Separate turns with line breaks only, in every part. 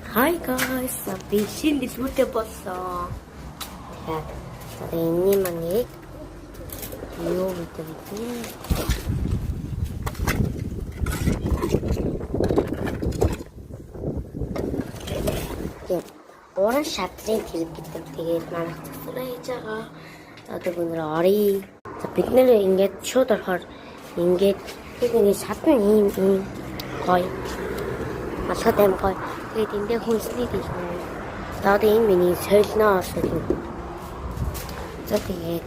Hi guys, би шинэ дэлгүүртэй болсон. Тэгэхээр энэ манийг юу гэдэг вэ? Тийм. Уран шатрын тэрэг гэдэг. Тэгээд манайх засвар хийж байгаа. Одоо өнөр оръё. За бид нэр ингээд шууд орохоор ингээд нэг шатны ийм гоё. Малхад аим гоё. Тэгээд эндээ хүнсний дэлгүүр. За одоо энэ миний соёлноо гэдэг. За тэгээд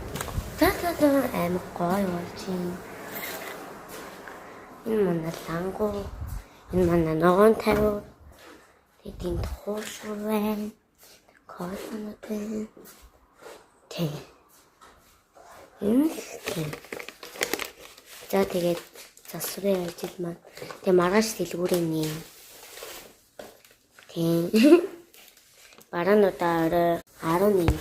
аим гоё болж байна. Энэ манай лангу. Энэ манай ногоон тавиур. Тэгээд энэ хуушур байна. Кофенот байна. Тэг. За тэгээд засварын ажил маань. Тэгээ маргааш дэлгүүрийн нэм. Тийм. Бараануудаа орой 11 минут.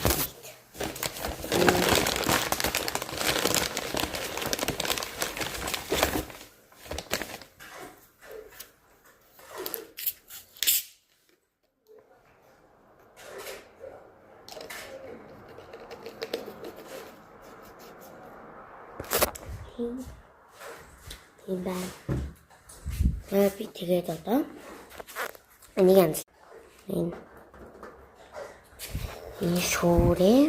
Тийм байна. Би тэгээд одоо энийг анз энэ шүүрээ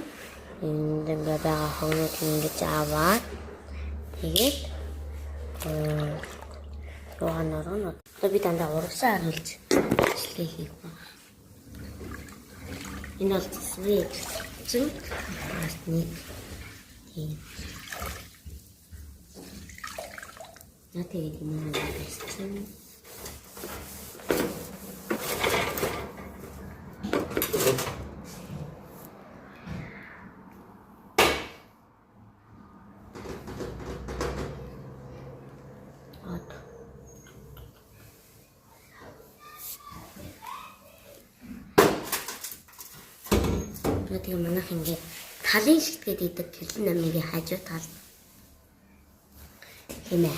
энэ байгаа хоног ингэж аваад тэгээд рууганаар нь одоо би дандаа урагшаа харуулж ажиллаа хийх ба. Энэ бол засварын чинь нэг тийм. Тэгээд юм байна. Тэгээ манайх ингээд талын шигтгээд идэг гэлэн намгийн хажуу тал хэмээ.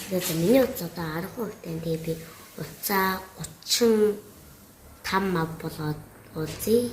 Тэгээд миний утас одоо 10%-тай. Тэгээ би уцаа 35 мав болоод уулзъя.